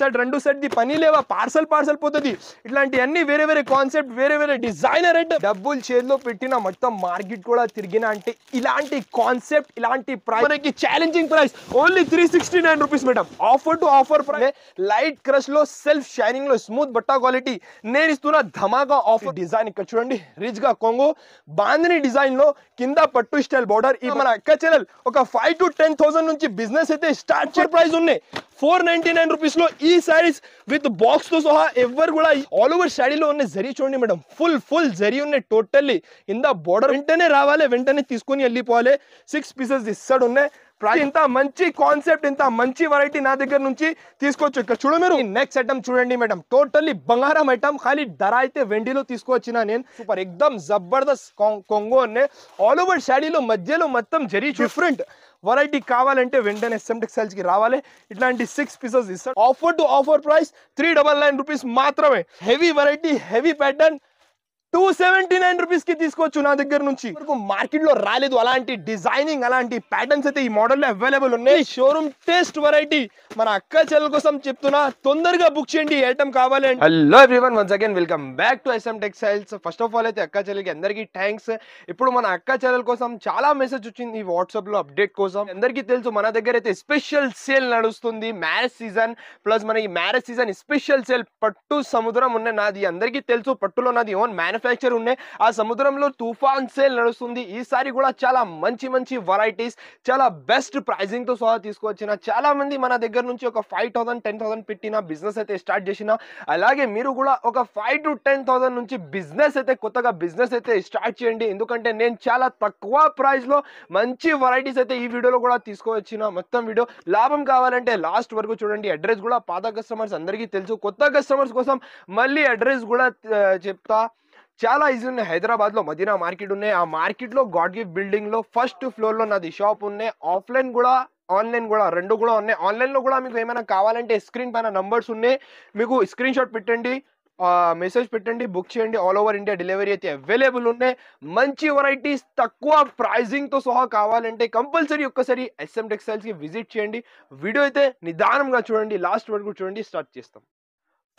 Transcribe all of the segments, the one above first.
Set రెండు set the పని లేవా పార్సల్ పోతుంది ఇట్లాంటి అన్ని వేరే వేరే కాన్సెప్ట్ వేరే వేరే డిజైనర్ అంటే డబ్బులు చేతిలో పెట్టిన మొత్తం మార్కెట్ కూడా తిరిగిన అంటే ఇలాంటి కాన్సెప్ట్ ఇలాంటి ప్రైస్ మనకి challenging price only 369 rupees madam offer to offer price light crush లో సెల్ఫ్ షైనింగ్ లో స్మూత్ బట్టా క్వాలిటీ నేను ఇస్తున్న ధమాకా ఆఫర్ డిజైన్ ఇక్కడ చూడండి రిచ్ గా కొంగు బాందిని డిజైన్ లో కింద పట్టు స్టైల్ బోర్డర్ ఈ మన అక్క చెల్లెలు ఒక 5 to 10,000 నుంచి బిజినెస్ అయితే స్టార్ట్ ప్రైస్ ఉన్నాయి 499 రూపీస్ లో ఈ సారీస్ విత్ బాక్స్ తో సహా ఎవరు కూడా ఆల్ ఓవర్ శారీలో ఉన్న జరీ చూడండి మేడం ఫుల్ జరీ ఉన్నాయి టోటల్లీ ఇంత బోర్డర్ వెంటనే రావాలి వెంటనే తీసుకొని వెళ్ళిపోవాలి 6 పీసెస్ ఇస్తాడు ఉన్నాయి ఇంత మంచి కాన్సెప్ట్ ఇంత మంచి వెరైటీ నా దగ్గర నుంచి తీసుకోవచ్చు ఇక్కడ చూడ మీరు నెక్స్ట్ ఐటమ్ చూడండి మేడం టోటల్లీ బంగారం ఐటమ్ ఖాళీ ధర అయితే వెండిలో తీసుకొచ్చిన నేను సూపర్ ఎక్దమ్ జబర్దస్త్ కొంగో అనే ఆల్ ఓవర్ శారీలో మధ్యలో మొత్తం జరీ డిఫరెంట్ వెరైటీ కావాలంటే వెంటనే SM టెక్స్టైల్స్ కి రావాలి ఇట్లాంటి 6 పీసెస్ ఇస్తాడు offer to offer price 399 rupees మాత్రమే heavy variety heavy pattern 279 rupees కి తీసుకోవచ్చు నా దగ్గర నుంచి మార్కెట్ లో రాలేదు అలాంటి డిజైనింగ్ అలాంటి ప్యాటర్న్స్ అయితే ఈ మోడల్ లో అవైలబుల్ ఉన్నాయి షోరూమ్ టేస్ట్ వెరైటీ మన అక్క చెల్లెల కోసం చెప్తున్నా తొందరగా బుక్ చేయండి ఐటమ్ కావాలి అంటే hello everyone once again welcome back to SM textiles first of all అయితే అక్క చెల్లెలకి అందరికీ థ్యాంక్స్ ఇప్పుడు మన అక్క చెల్లెల కోసం చాలా మెసేజ్ వచ్చింది ఈ వాట్సాప్ లో అప్డేట్ కోసం అందరికీ తెలుసు మన దగ్గర అయితే స్పెషల్ సేల్ నడుస్తుంది మ్యారేజ్ సీజన్ ప్లస్ మన ఈ మ్యారేజ్ సీజన్ స్పెషల్ సేల్ పట్టు సముద్రం ఉన్నాయి నాది అందరికీ తెలుసు పట్టులో నాది ఓన్ మ్యానుఫ్యాక్చర్ ఉన్నాయి ఆ సముద్రంలో తుఫాన్ సేల్ నడుస్తుంది ఈసారి కూడా చాలా మంచి వెరైటీస్ చాలా బెస్ట్ ప్రైజింగ్ తో సహా తీసుకొచ్చిన చాలా మంది మన దగ్గర నుంచి ఒక 5,000 10,000 పెట్టిన బిజినెస్ అయితే స్టార్ట్ చేసిన అలాగే మీరు కూడా ఒక 5 to 10,000 నుంచి బిజినెస్ అయితే కొత్తగా బిజినెస్ అయితే స్టార్ట్ చేయండి ఎందుకంటే నేను చాలా తక్కువ ప్రైస్ లో మంచి వెరైటీస్ అయితే ఈ వీడియోలో కూడా తీసుకొచ్చిన మొత్తం వీడియో లాభం కావాలంటే లాస్ట్ వరకు చూడండి అడ్రస్ కూడా పాత కస్టమర్స్ అందరికీ తెలుసు కొత్త కస్టమర్స్ కోసం మళ్ళీ అడ్రస్ కూడా చెప్తా చాలా ఈజీ ఉన్నాయి హైదరాబాద్ లో మదీనా మార్కెట్ ఉన్నాయి ఆ మార్కెట్ లో గాడ్ గిఫ్ట్ బిల్డింగ్ లో ఫస్ట్ ఫ్లోర్ లో నాది షాప్ ఉన్నాయి ఆఫ్లైన్ కూడా ఆన్లైన్ కూడా రెండు కూడా ఉన్నాయి ఆన్లైన్ లో కూడా మీకు ఏమైనా కావాలంటే స్క్రీన్ పైన నంబర్స్ ఉన్నాయి మీకు స్క్రీన్ షాట్ పెట్టండి మెసేజ్ పెట్టండి బుక్ చేయండి ఆల్ ఓవర్ ఇండియా డెలివరీ అయితే అవైలబుల్ ఉన్నాయి మంచి వెరైటీస్ తక్కువ ప్రైజింగ్ తో సహా కావాలంటే కంపల్సరీ ఒక్కసారి SM టెక్స్టైల్స్ కి విజిట్ చేయండి వీడియో అయితే నిదానంగా చూడండి లాస్ట్ వరకు చూడండి స్టార్ట్ చేస్తాం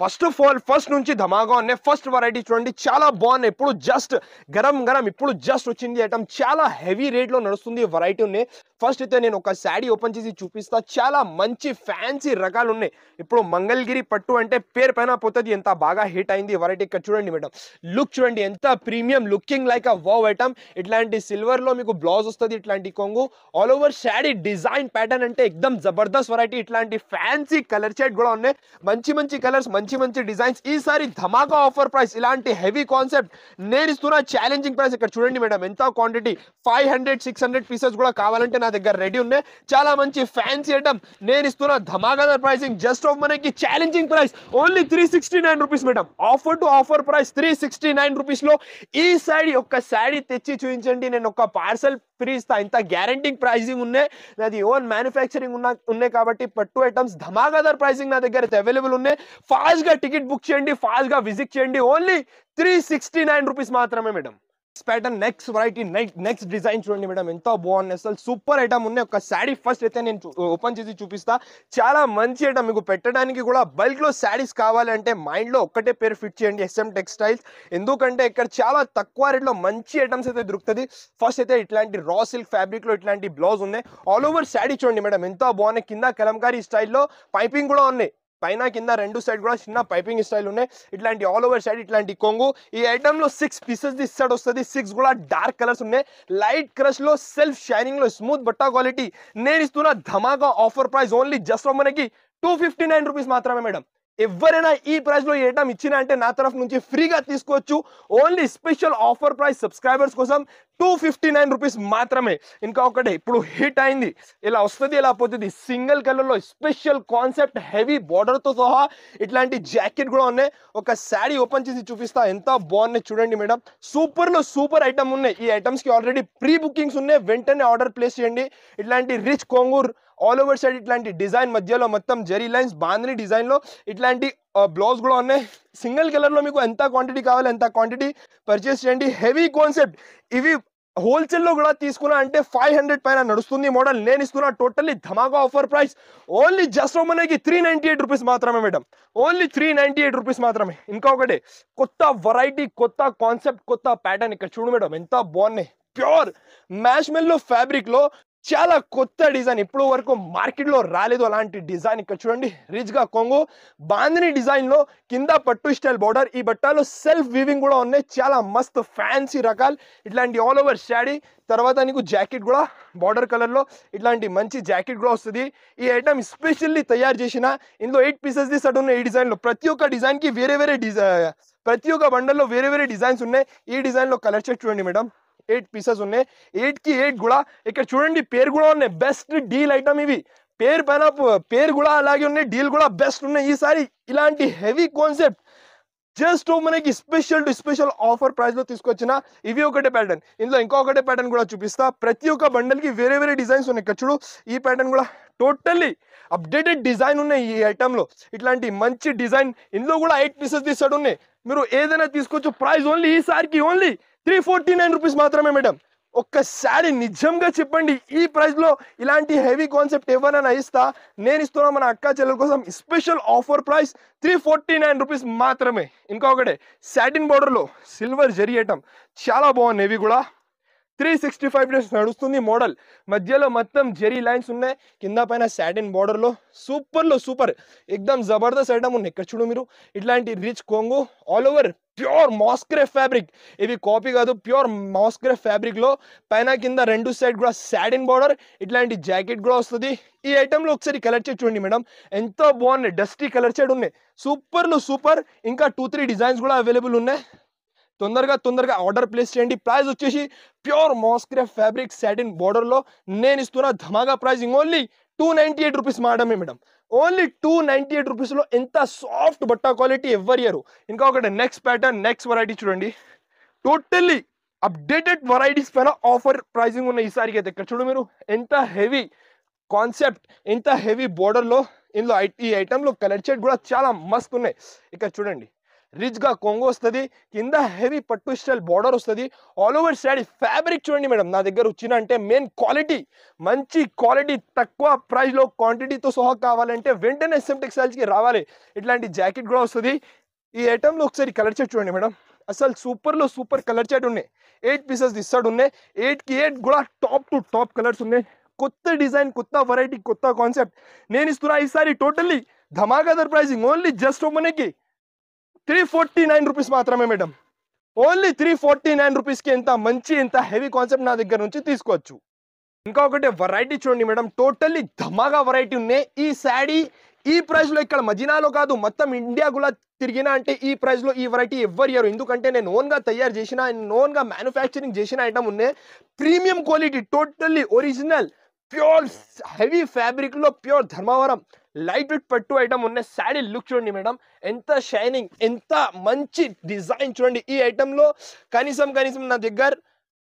ఫస్ట్ ఆఫ్ ఆల్ ఫస్ట్ నుంచి ధమాగా ఉన్నాయి ఫస్ట్ వెరైటీ చూడండి చాలా బాగున్నాయి ఇప్పుడు జస్ట్ గరం ఇప్పుడు జస్ట్ వచ్చింది ఐటమ్ చాలా హెవీ రేట్ లో నడుస్తుంది వెరైటీ ఉన్నాయి ఫస్ట్ అయితే నేను ఒక శారీ ఓపెన్ చేసి చూపిస్తా చాలా మంచి ఫ్యాన్సీ రకాలు ఉన్నాయి ఇప్పుడు మంగళగిరి పట్టు అంటే పేరు పైన పోతుంది ఎంత బాగా హిట్ అయింది వెరైటీ ఇక్కడ చూడండి మేడం లుక్ చూడండి ఎంత premium looking like a wow item ఇట్లాంటి సిల్వర్ లో మీకు బ్లౌజ్ వస్తుంది ఇట్లాంటి కొంగు all over sari design pattern అంటే ఎక్దమ్ జబర్దస్త్ వెరైటీ ఇట్లాంటి ఫ్యాన్సీ కలర్ షేడ్ కూడా ఉన్నాయి మంచి కలర్స్ మంచి డిజైన్స్ ఈసారి ధమాకా ఆఫర్ ప్రైస్ ఇలాంటి హెవీ కాన్సెప్ట్ నేను ఇస్తున్న ఛాలెంజింగ్ ప్రైస్ ఇక్కడ చూడండి మేడం ఎంత క్వాంటిటీ 500-600 పీసెస్ కూడా కావాలంటే నా దగ్గర రెడీ ఉన్నాయి చాలా మంచి ఫ్యాన్సీ ఐటమ్ నేను ఇస్తున్న ధమాకాదార్ ప్రైసింగ్ జస్ట్ ఆఫ్ మనకి challenging price only 369 rupees madam offer to offer price 369 rupees లో ఈ శారీ ఒక్క శారీ తెచ్చి చూపించండి నేను ఒక పార్సల్ ఫ్రీ ఇస్తా ఇంత గ్యారంటీంగ్ ప్రైసింగ్ ఉన్నాయి నాది ఓన్ మ్యానుఫ్యాక్చరింగ్ ఉన్నాయి కాబట్టి పట్టు ఐటమ్స్ ధమాకాదార్ ప్రైసింగ్ నా దగ్గర అయితే అవైలబుల్ ఉన్నాయి ఫాస్ట్ గా టికెట్ బుక్ చేయండి ఫాస్ట్ గా విజిట్ చేయండి ఓన్లీ 369 రూపీస్ మాత్రమే madam pattern next variety next design చూడండి మేడం ఎంత బాగుంది అసలు సూపర్ ఐటమ్ ఉన్నాయి ఒక శారీ ఫస్ట్ అయితే నేను ఓపెన్ చేసి చూపిస్తా చాలా మంచి ఐటమ్ మీకు పెట్టడానికి కూడా బల్క్ లో శారీస్ కావాలంటే మైండ్ లో ఒక్కటే పేరు ఫిట్ చేయండి SM టెక్స్టైల్స్ ఎందుకంటే ఇక్కడ చాలా తక్కువ రేట్ లో మంచి ఐటమ్స్ అయితే దొరుకుతుంది ఫస్ట్ అయితే ఇట్లాంటి రా సిల్క్ ఫ్యాబ్రిక్ లో ఇట్లాంటి బ్లౌజ్ ఉన్నాయి ఆల్ ఓవర్ శారీ చూడండి మేడం ఎంత బాగున్నాయి కింద కలంకారీ స్టైల్లో పైపింగ్ కూడా ఉన్నాయి పైన కింద రెండు సైడ్ కూడా చిన్న పైపింగ్ స్టైల్ ఉన్నాయి ఇట్లాంటి ఆల్ ఓవర్ సైడ్ ఇట్లాంటి కొంగు ఈ ఐటమ్ లో 6 పీసెస్ ది సెట్ వస్తుంది 6 కూడా డార్క్ కలర్స్ ఉన్నాయి లైట్ క్రష్ లో సెల్ఫ్ షైనింగ్ లో స్మూత్ బట్టా క్వాలిటీ నేను ఇస్తున్న ధమాకా ఆఫర్ ప్రైస్ ఓన్లీ జస్ట్ మనకి 259 రూపీస్ మాత్రమే మేడం ఎవరైనా ఈ ప్రైస్ లో ఈ ఐటమ్ ఇచ్చిన అంటే నా తరఫు నుంచి ఫ్రీగా తీసుకోవచ్చు only special offer price subscribers కోసం 259 రూపీస్ మాత్రమే ఇంకా ఒకటే ఇప్పుడు హిట్ అయింది ఇలా వస్తుంది ఇలా పోతుంది సింగిల్ కలర్ లో స్పెషల్ కాన్సెప్ట్ హెవీ బార్డర్ తో సహా ఇట్లాంటి జాకెట్ కూడా ఉన్నాయి ఒక శారీ ఓపెన్ చేసి చూపిస్తా ఎంత బాగున్నాయి చూడండి మేడం సూపర్ లో సూపర్ ఐటమ్ ఉన్నాయి ఈ ఐటమ్స్ కి ఆల్రెడీ ప్రీ బుకింగ్స్ ఉన్నాయి వెంటనే ఆర్డర్ ప్లేస్ చేయండి ఇట్లాంటి రిచ్ కొంగూర్ ఆల్ ఓవర్ సైడ్ ఇట్లాంటి డిజైన్ మధ్యలో మొత్తం జరీ లైన్స్ బాందిని డిజైన్ లో ఇట్లాంటి బ్లౌజ్ కూడా ఉన్నాయి సింగిల్ కలర్ లో మీకు ఎంత క్వాంటిటీ కావాలి ఎంత క్వాంటిటీ పర్చేస్ చేయండి హెవీ కాన్సెప్ట్ ఇవి హోల్సేల్లో కూడా తీసుకున్నా అంటే 500 పైన నడుస్తుంది మోడల్. నేను ఇస్తున్నా టోటల్లీ ధమాకా ఆఫర్ ప్రైస్ ఓన్లీ జస్ట్ మనకి 398 రూపీస్ మాత్రమే మేడం. ఓన్లీ 398 రూపీస్ మాత్రమే. ఇంకొకటి కొత్త వెరైటీ, కొత్త కాన్సెప్ట్, కొత్త ప్యాటర్న్. ఇక్కడ చూడు మేడం ఎంత బాగున్నాయి. ప్యూర్ మ్యాష్మెల్లో ఫ్యాబ్రిక్ లో చాలా కొత్త డిజైన్, ఇప్పుడు వరకు మార్కెట్ లో రాలేదు అలాంటి డిజైన్. ఇక్కడ చూడండి రిచ్ గా కొంగు బాందిని డిజైన్ లో కింద పట్టు స్టైల్ బార్డర్. ఈ బట్టలో సెల్ఫ్ వీవింగ్ కూడా ఉన్నాయి. చాలా మస్త్ ఫ్యాన్సీ రకాలు. ఇట్లాంటి ఆల్ ఓవర్ షాడీ. తర్వాత నీకు జాకెట్ కూడా బార్డర్ కలర్ లో ఇట్లాంటి మంచి జాకెట్ కూడా వస్తుంది. ఈ ఐటమ్ స్పెషల్లీ తయారు చేసిన ఇందులో 8 పీసెస్ ది సెట్ ఉన్నాయి. ఈ డిజైన్ లో ప్రతి ఒక్క డిజైన్ కి వేరే వేరే డిజైన్, ప్రతి ఒక్క బండల్లో వేరే వేరే డిజైన్స్ ఉన్నాయి. ఈ డిజైన్ లో కలర్ చెక్ చూడండి మేడం. 8 పీసెస్ ఉన్నాయి. 8 కి 8 కూడా. ఇక్కడ చూడండి పేరు కూడా ఉన్నాయి. బెస్ట్ డీల్ ఐటమ్ ఇవి. పేరు పైన పేరు కూడా అలాగే ఉన్నాయి, డీల్ కూడా బెస్ట్ ఉన్నాయి. ఈసారి ఇలాంటి హెవీ కాన్సెప్ట్ జస్ట్ మనకి special to special offer price లో తీసుకొచ్చిన ఇవి ఒకటే ప్యాటర్న్. ఇందులో ఇంకొకటే ప్యాటర్న్ కూడా చూపిస్తా. ప్రతి ఒక్క బండల్ కి వేరే వేరే డిజైన్స్ ఉన్నాయి. ఇక్కడ చూడు ఈ ప్యాటర్న్ కూడా టోటల్లీ అప్డేటెడ్ డిజైన్ ఉన్నాయి ఈ ఐటమ్ లో. ఇట్లాంటి మంచి డిజైన్ ఇందులో కూడా 8 పీసెస్ తీసాడు ఉన్నాయి. మీరు ఏదైనా తీసుకోవచ్చు. ప్రైస్ ఓన్లీ ఈసారికి ఓన్లీ 349 రూపీస్ మాత్రమే మేడం. ఒక్కసారి నిజంగా చెప్పండి ఈ ప్రైస్ లో ఇలాంటి హెవీ కాన్సెప్ట్ ఎవరైనా ఇస్తా? నేను ఇస్తున్నా మన అక్క చెల్లెల కోసం స్పెషల్ ఆఫర్ ప్రైస్ 349 రూపీస్ మాత్రమే. ఇంకొకటి సాటిన్ బార్డర్ లో సిల్వర్ జరీ ఐటమ్ చాలా బాగుంది. ఇవి కూడా 365 డేస్ నడుస్తుంది మోడల్. మధ్యలో మొత్తం జెరీ లైన్స్ ఉన్నాయి. కింద పైన సాటిన్ బార్డర్ లో సూపర్ లో సూపర్ ఎక్దమ్ జబర్దస్త్ ఐటమ్ ఉన్నాయి. ఇక్కడ చూడు మీరు ఇట్లాంటి రిచ్ కొంగు ఆల్ ఓవర్ ప్యూర్ మాస్క్రే ఫ్యాబ్రిక్. ఇవి కాపీ కాదు, ప్యూర్ మాస్క్రే ఫ్యాబ్రిక్ లో పైన కింద రెండు సైడ్ కూడా సాటిన్ బార్డర్. ఇట్లాంటి జాకెట్ కూడా వస్తుంది. ఈ ఐటమ్ లో ఒకసారి కలర్ షేడ్ చూడండి మేడం ఎంత బాగున్నాయి. డస్టీ కలర్ షేడ్ ఉన్నాయి. సూపర్ లో సూపర్. ఇంకా 2-3 డిజైన్స్ కూడా అవైలబుల్ ఉన్నాయి. తొందరగా ఆర్డర్ ప్లేస్ చేయండి. ప్రైస్ వచ్చేసి ప్యూర్ మాస్క్రే ఫ్యాబ్రిక్ సాటిన్ బార్డర్ లో నేను ఇస్తున్నా ధమాగా ప్రైసింగ్ ఓన్లీ 298 రూపీస్ మాత్రమే మేడం. ఓన్లీ 298 రూపీస్ లో ఎంత సాఫ్ట్ బట్ట క్వాలిటీ ఎవరు ఇయర్. ఇంకా ఒకటి నెక్స్ట్ ప్యాటర్న్, నెక్స్ట్ వెరైటీ చూడండి. టోటల్లీ అప్డేటెడ్ వెరైటీస్ పైన ఆఫర్ ప్రైసింగ్ ఉన్నాయి ఈసారికి అయితే. ఇక్కడ చూడు మీరు ఎంత హెవీ కాన్సెప్ట్, ఎంత హెవీ బార్డర్ లో. ఇందులో ఈ ఐటమ్ లో కలర్ షేడ్ కూడా చాలా మస్తు ఉన్నాయి. ఇక్కడ చూడండి రిచ్ గా కొంగు వస్తుంది. కింద హెవీ పట్టు స్టైల్ బార్డర్ వస్తుంది. ఆల్ ఓవర్ సైడ్ ఫ్యాబ్రిక్ చూడండి మేడం. నా దగ్గర వచ్చిన అంటే మెయిన్ క్వాలిటీ, మంచి క్వాలిటీ, తక్కువ ప్రైస్ లో క్వాంటిటీతో సహా కావాలంటే వెంటనే SM టెక్స్టైల్స్ కి రావాలి. ఇట్లాంటి జాకెట్ కూడా వస్తుంది. ఈ ఐటమ్ లో ఒకసారి కలర్ షేడ్ చూడండి మేడం. అసలు సూపర్ లో సూపర్ కలర్ షేడ్ ఉన్నాయి. 8 పీసెస్ ఇస్తాడు ఉన్నాయి. 8 కి 8 కూడా టాప్ టు టాప్ కలర్స్ ఉన్నాయి. కొత్త డిజైన్, కొత్త వెరైటీ, కొత్త కాన్సెప్ట్ నేను ఇస్తున్నా ఈసారి టోటల్లీ ధమాకాదార్ ప్రైసింగ్ ఓన్లీ జస్ట్ మనకి 349 రూపీస్ మాత్రమే మేడం. ఓన్లీ 349 రూపీస్ కి ఎంత మంచి, ఎంత హెవీ కాన్సెప్ట్ నా దగ్గర నుంచి తీసుకోవచ్చు. ఇంకొకటి వెరైటీ చూడండి మేడం. టోటల్లీ ధమాగా వెరైటీ ఉన్నాయి. ఈ శాడీ ఈ ప్రైస్ లో ఇక్కడ మదీనాలో కాదు మొత్తం ఇండియా కూడా తిరిగినా అంటే ఈ ప్రైస్ లో ఈ వెరైటీ ఎవరు ఇయ్యరు. ఎందుకంటే నేను ఓన్ గా తయారు చేసిన, ఓన్ గా మ్యానుఫ్యాక్చరింగ్ చేసిన ఐటమ్ ఉన్నాయి. Premium quality, totally original pure heavy fabric లో ప్యూర్ ధర్మవరం లైట్ వెయిట్ పట్టు ఐటమ్ ఉన్నాయి. శాడీ లుక్ చూడండి మేడం ఎంత షైనింగ్, ఎంత మంచి డిజైన్ చూడండి. ఈ ఐటమ్ లో కనీసం నా దగ్గర